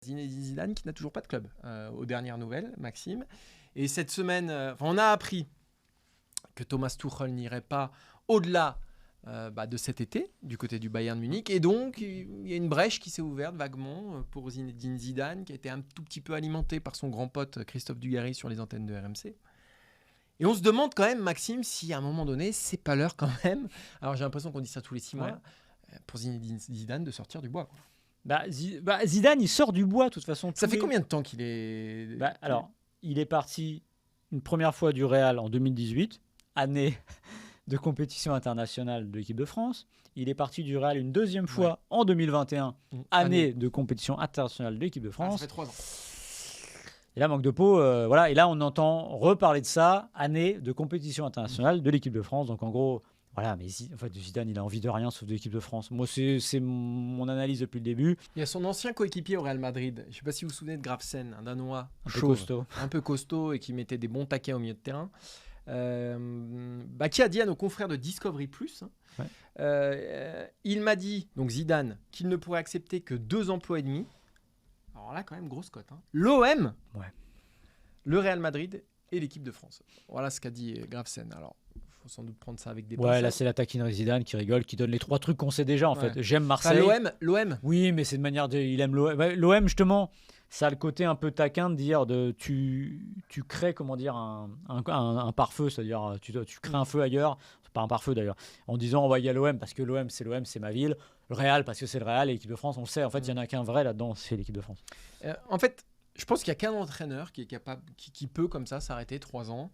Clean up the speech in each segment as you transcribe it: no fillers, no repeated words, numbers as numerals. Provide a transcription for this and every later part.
Zinedine Zidane qui n'a toujours pas de club, aux dernières nouvelles, Maxime. Et cette semaine, on a appris que Thomas Tuchel n'irait pas au-delà de cet été, du côté du Bayern Munich. Et donc, il y a une brèche qui s'est ouverte vaguement pour Zinedine Zidane, qui a été un tout petit peu alimentée par son grand pote Christophe Dugarry sur les antennes de RMC. Et on se demande quand même, Maxime, si à un moment donné, c'est pas l'heure quand même. Alors j'ai l'impression qu'on dit ça tous les 6 mois, pour Zinedine Zidane de sortir du bois, quoi. Zidane, il sort du bois, de toute façon. Ça fait combien de temps qu'il est... Alors, il est parti une première fois du Real en 2018, année de compétition internationale de l'équipe de France. Il est parti du Real une deuxième fois en 2021, année de compétition internationale de l'équipe de France. Ça fait 3 ans. Et là, manque de peau, voilà. Et là, on entend reparler de ça, année de compétition internationale de l'équipe de France. Donc, en gros, voilà. Mais Zidane, il a envie de rien sauf de l'équipe de France. Moi, c'est mon analyse depuis le début. Il y a son ancien coéquipier au Real Madrid. Je ne sais pas si vous vous souvenez de Grafsen, un Danois un peu costaud et qui mettait des bons taquets au milieu de terrain. Qui a dit à nos confrères de Discovery Plus, il m'a dit, donc Zidane, qu'il ne pourrait accepter que 2 emplois et demi. Alors là, quand même, grosse cote. L'OM, le Real Madrid et l'équipe de France. Voilà ce qu'a dit Grafsen. Alors, il faut sans doute prendre ça avec des pincettes. Ouais, là, c'est la taquinerie Zidane qui rigole, qui donne les 3 trucs qu'on sait déjà, en fait. J'aime Marseille. L'OM. Oui, mais c'est une manière de... Il aime l'OM. L'OM, justement, ça a le côté un peu taquin de dire tu crées, comment dire, un pare-feu, c'est-à-dire tu crées un feu ailleurs, c'est pas un pare-feu d'ailleurs, en disant il y a l'OM parce que l'OM, c'est ma ville, le Real parce que c'est le Real et l'équipe de France, on le sait, en fait, il y en a qu'un vrai là-dedans, c'est l'équipe de France. En fait, je pense qu'il n'y a qu'un entraîneur qui est capable, qui peut comme ça s'arrêter 3 ans,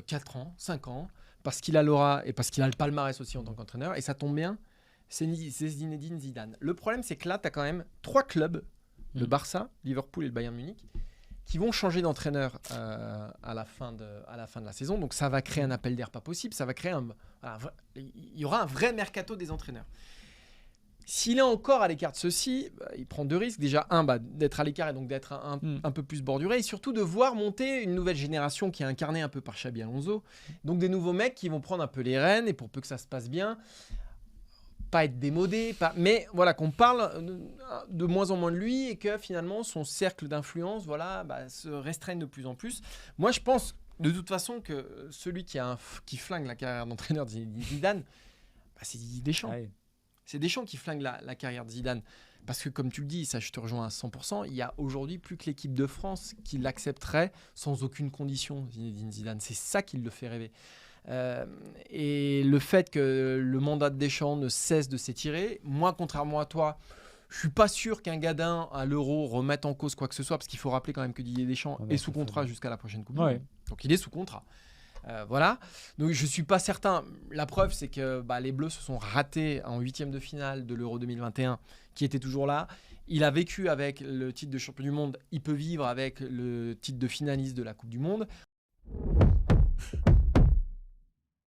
4 ans, 5 ans, parce qu'il a l'aura et parce qu'il a le palmarès aussi en tant qu'entraîneur, et ça tombe bien, c'est Zinedine Zidane. Le problème, c'est que là, tu as quand même 3 clubs, le Barça, Liverpool et le Bayern Munich, qui vont changer d'entraîneur à la fin de la saison. Donc ça va créer un appel d'air pas possible. Ça va créer il y aura un vrai mercato des entraîneurs. S'il est encore à l'écart de ceux-ci, il prend 2 risques. Déjà, d'être à l'écart et donc d'être un peu plus borduré. Et surtout de voir monter une nouvelle génération qui est incarnée un peu par Xabi Alonso. Donc des nouveaux mecs qui vont prendre un peu les rênes et pour peu que ça se passe bien, pas être démodé, mais voilà, qu'on parle de moins en moins de lui et que finalement son cercle d'influence se restreigne de plus en plus. Moi, je pense de toute façon que celui qui flingue la carrière d'entraîneur de Zidane, c'est Didier Deschamps. Ouais. C'est Deschamps qui flingue la carrière de Zidane. Parce que comme tu le dis, ça je te rejoins à 100%, il n'y a aujourd'hui plus que l'équipe de France qui l'accepterait sans aucune condition, Zinedine Zidane. C'est ça qui le fait rêver. Et le fait que le mandat de Deschamps ne cesse de s'étirer, moi, contrairement à toi, je ne suis pas sûr qu'un Gadin à l'Euro remette en cause quoi que ce soit, parce qu'il faut rappeler quand même que Didier Deschamps est sous contrat jusqu'à la prochaine Coupe du Monde. Donc il est sous contrat. Voilà. Donc je ne suis pas certain. La preuve, c'est que les Bleus se sont ratés en 8e de finale de l'Euro 2021, qui était toujours là. Il a vécu avec le titre de champion du monde. Il peut vivre avec le titre de finaliste de la Coupe du Monde.